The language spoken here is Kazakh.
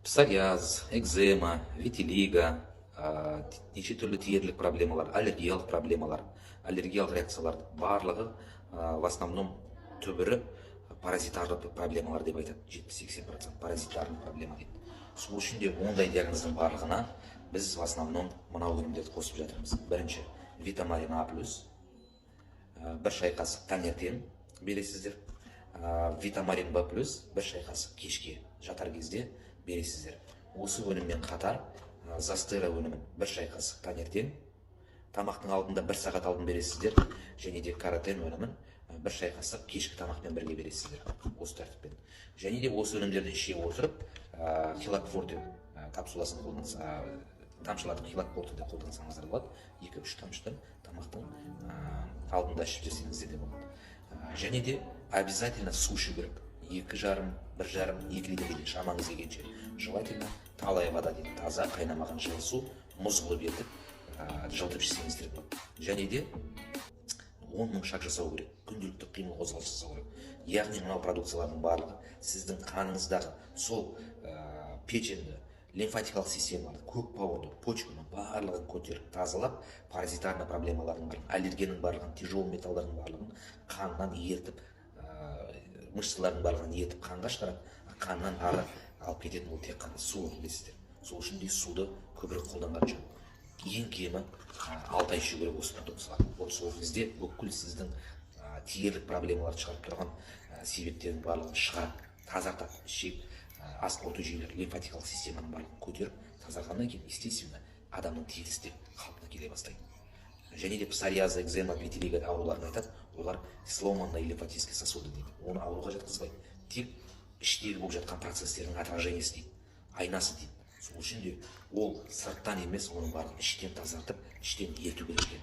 псориаз, экзема, витилиго, неше түрлі тиерлік проблемалар, аллергиялық реакциялар барлығы в основном түбірі паразитарлы проблемалар деп айтады. 70-80% паразитарлы проблема дейді. Сол үшін де ондай диагноздың барлығына біз в основном мынау өнімдерді қосып жатырмыз. Бірінші витамарин А+, бір шай қасық таңертең бересіздер. Витамарин Б+, бір шай қасық кешке жатар кезде бересіздер. Осы өніммен қатар застера өнімін бір шай қасық таңертең, тамақтың алдында бір сағат алдын бересіздер, және де каротен өнімін бір шай қасық кешкі тамақпен бірге бересіздер. Осы тәртіппен. Және де осы өнімдерді іше отырып, хилакфорте капсуласын тамшылатып хилакфортеде қолдансаңыздар болады. 2-3 тамшыдан тамақтың алдында ішіп жесеңіздер де болады. Және де обязательно су ішу керек. 2,5-1,5 литрдей шамаңыз келгенше. Желательно талая вода дейді, таза қайнамаған жылы су, мұз қылып етіп жылытып ішсеңіздер болады. Және де 10 000 шаг жасау керек, күнделікті қимыл қозғалыс жасау керек. Яғни мынау продукциялардың барлығы сіздің қаныңыздағы сол печенді, лимфатикалық системаларды, көк бауырды, почканы барлығын көтеріп тазалап, паразитарный проблемалардың барлығын, аллергеннің барлығын, тяжелый металлдардың барлығын қаннан ертіп, мышцалардың барлығын ертіп қанға шығарады, қаннан ары алып кететін ол тек қана су, білесіздер. Сол үшін де суды көбірек қолданған жөн. Ең кемі 6 ай ішу керек осы продукциялар. Сол кезде бүкіл сіздің тиерлік проблемаларды шығарып тұрған себептердің барлығын шығарып, тазартады. Ішек, ас қорыту жүйелері, лимфатикалық системаның барлығын көтеріп, тазарғаннан кейін, естественно, адамның терісі де қалпына келе бастайды. Және де псориаз, экзема, витилиго ауруларын айтады, олар сломанные лимфатические сосуды дейді. Оны ауруға жатқызбайды. Тек іштегі болып жатқан процестердің отражениесі дейді, айнасы дейді. Сол үшін де ол сырттан емес, оның барлығын іштен тазартып, іштен ерту керек екен.